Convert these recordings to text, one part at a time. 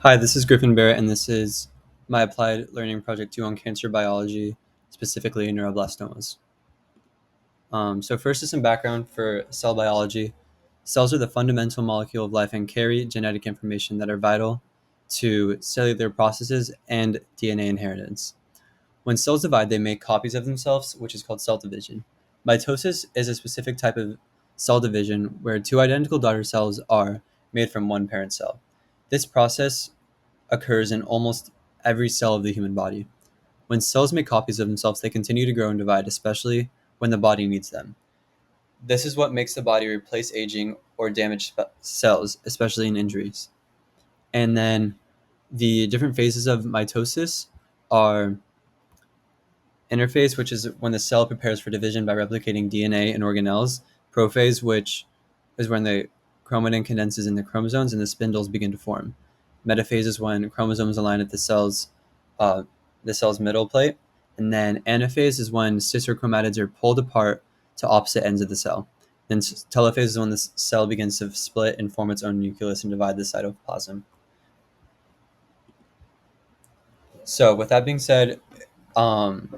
Hi, this is Griffin Barrett, and this is my applied learning project 2 on cancer biology, specifically neuroblastomas. So first is some background for cell biology. Cells are the fundamental molecule of life and carry genetic information that are vital to cellular processes and DNA inheritance. When cells divide, they make copies of themselves, which is called cell division. Mitosis is a specific type of cell division where two identical daughter cells are made from one parent cell. This process occurs in almost every cell of the human body. When cells make copies of themselves, they continue to grow and divide, especially when the body needs them. This is what makes the body replace aging or damaged cells, especially in injuries. And then the different phases of mitosis are interphase, which is when the cell prepares for division by replicating DNA in organelles; prophase, which is when the chromatin condenses in the chromosomes and the spindles begin to form; metaphase is when chromosomes align at uh, the cell's middle plate; and then anaphase is when sister chromatids are pulled apart to opposite ends of the cell. Then telophase is when the cell begins to split and form its own nucleus and divide the cytoplasm. So, with that being said, um,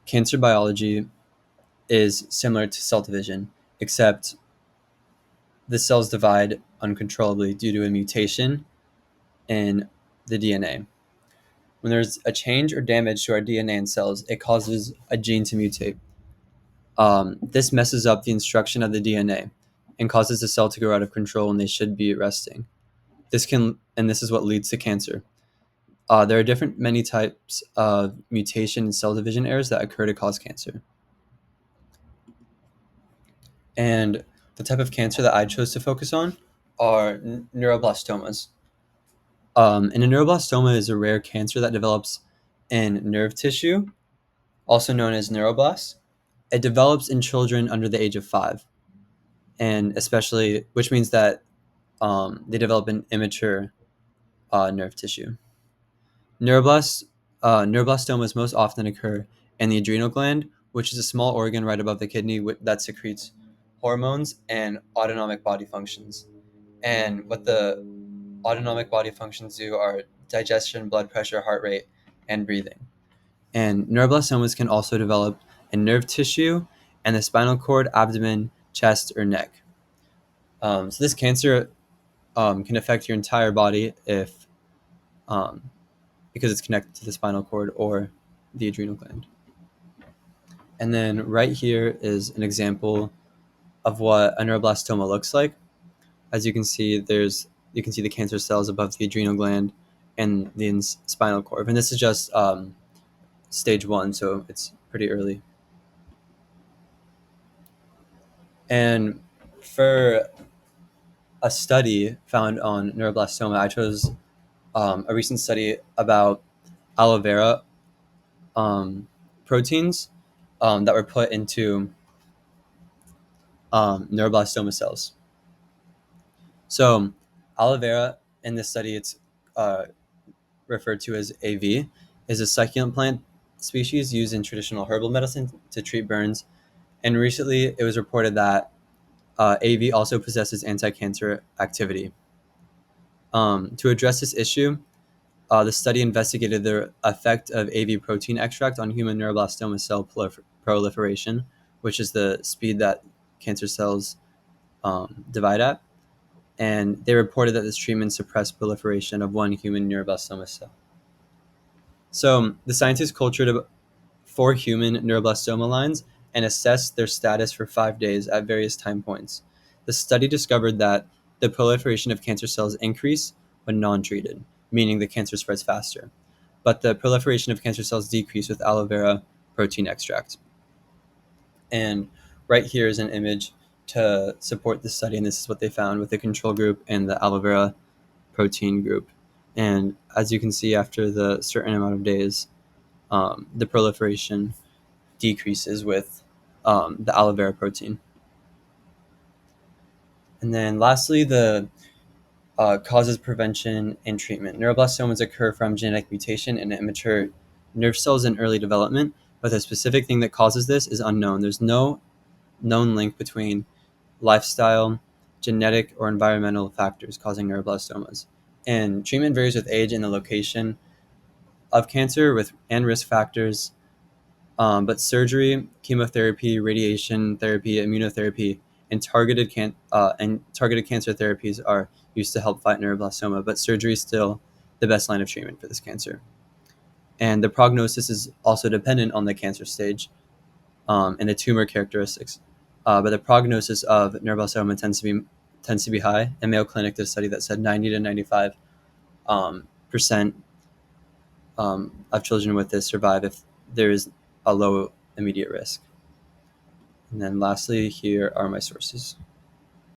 cancer biology is similar to cell division, except the cells divide uncontrollably due to a mutation in the DNA. When there's a change or damage to our DNA in cells, it causes a gene to mutate. This messes up the instruction of the DNA and causes the cell to grow out of control when they should be resting. This is what leads to cancer. There are many types of mutation and cell division errors that occur to cause cancer. And the type of cancer that I chose to focus on are neuroblastomas. And a neuroblastoma is a rare cancer that develops in nerve tissue, also known as neuroblasts. It develops in children under the age of 5, and especially, which means that they develop in immature nerve tissue. Neuroblasts, Neuroblastomas most often occur in the adrenal gland, which is a small organ right above the kidney that secretes hormones and autonomic body functions. And what the autonomic body functions do are digestion, blood pressure, heart rate, and breathing. And neuroblastomas can also develop in nerve tissue and the spinal cord, abdomen, chest, or neck. So this cancer can affect your entire body if um, because it's connected to the spinal cord or the adrenal gland. And then right here is an example of what a neuroblastoma looks like. As you can see the cancer cells above the adrenal gland and the spinal cord. And this is just stage 1, so it's pretty early. And for a study found on neuroblastoma, I chose a recent study about aloe vera proteins that were put into neuroblastoma cells. So, aloe vera in this study, it's uh, referred to as AV, is a succulent plant species used in traditional herbal medicine to treat burns. And recently, it was reported that AV also possesses anti-cancer activity. To address this issue, the study investigated the effect of AV protein extract on human neuroblastoma cell proliferation, which is the speed that cancer cells divide at. And they reported that this treatment suppressed proliferation of one human neuroblastoma cell. So the scientists cultured 4 human neuroblastoma lines and assessed their status for 5 days at various time points. The study discovered that the proliferation of cancer cells increased when non-treated, meaning the cancer spreads faster. But the proliferation of cancer cells decreased with aloe vera protein extract. And right here is an image to support the study, and this is what they found with the control group and the aloe vera protein group. And as you can see, after the certain amount of days, the proliferation decreases with the aloe vera protein. And then lastly, the causes, prevention, and treatment. Neuroblastomas occur from genetic mutation in immature nerve cells in early development, but the specific thing that causes this is unknown. There's no known link between lifestyle, genetic, or environmental factors causing neuroblastomas. And treatment varies with age and the location of cancer and risk factors. But surgery, chemotherapy, radiation therapy, immunotherapy, and targeted cancer therapies are used to help fight neuroblastoma. But surgery is still the best line of treatment for this cancer. And the prognosis is also dependent on the cancer stage and the tumor characteristics. But the prognosis of neuroblastoma tends to be high. And Mayo Clinic did a study that said 90 to 95 percent of children with this survive if there is a low immediate risk. And then lastly, here are my sources.